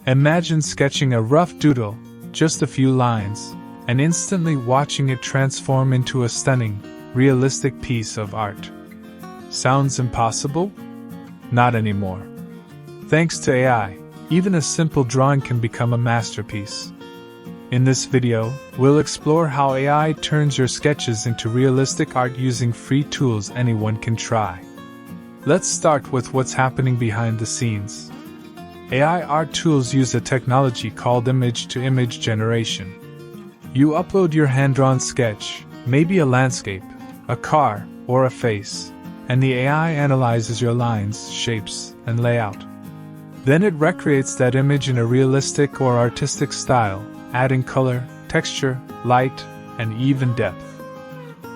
Imagine sketching a rough doodle, just a few lines, and instantly watching it transform into a stunning, realistic piece of art. Sounds impossible? Not anymore. Thanks to AI, even a simple drawing can become a masterpiece. In this video, we'll explore how AI turns your sketches into realistic art using free tools anyone can try. Let's start with what's happening behind the scenes. AI art tools use a technology called image-to-image generation. You upload your hand-drawn sketch, maybe a landscape, a car, or a face, and the AI analyzes your lines, shapes, and layout. Then it recreates that image in a realistic or artistic style, adding color, texture, light, and even depth.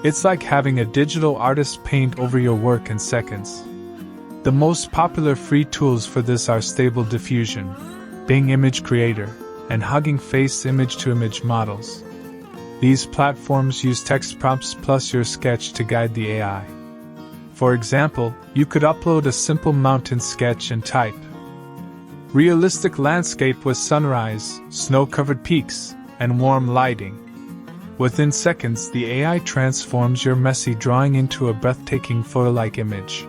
It's like having a digital artist paint over your work in seconds. The most popular free tools for this are Stable Diffusion, Bing Image Creator, and Hugging Face image-to-image models. These platforms use text prompts plus your sketch to guide the AI. For example, you could upload a simple mountain sketch and type, "Realistic landscape with sunrise, snow-covered peaks, and warm lighting." Within seconds, the AI transforms your messy drawing into a breathtaking photo-like image.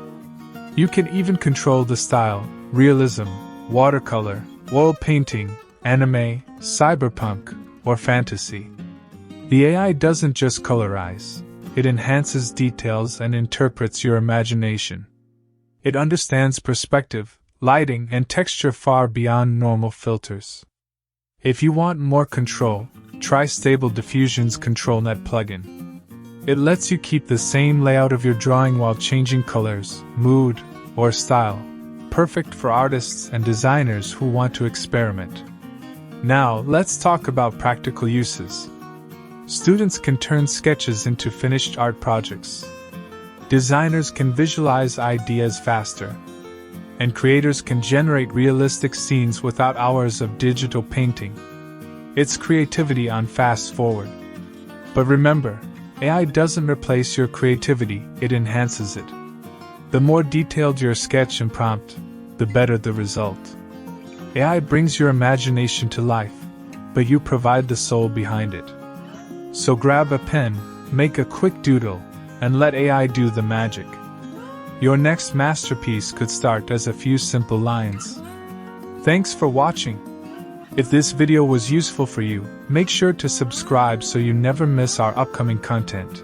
You can even control the style: realism, watercolor, oil painting, anime, cyberpunk, or fantasy. The AI doesn't just colorize, it enhances details and interprets your imagination. It understands perspective, lighting, and texture far beyond normal filters. If you want more control, try Stable Diffusion's ControlNet plugin. It lets you keep the same layout of your drawing while changing colors, mood, or style, perfect for artists and designers who want to experiment. Now, let's talk about practical uses. Students can turn sketches into finished art projects. Designers can visualize ideas faster. And creators can generate realistic scenes without hours of digital painting. It's creativity on fast forward. But remember, AI doesn't replace your creativity, it enhances it. The more detailed your sketch and prompt, the better the result. AI brings your imagination to life, but you provide the soul behind it. So grab a pen, make a quick doodle, and let AI do the magic. Your next masterpiece could start as a few simple lines. Thanks for watching. If this video was useful for you, make sure to subscribe so you never miss our upcoming content.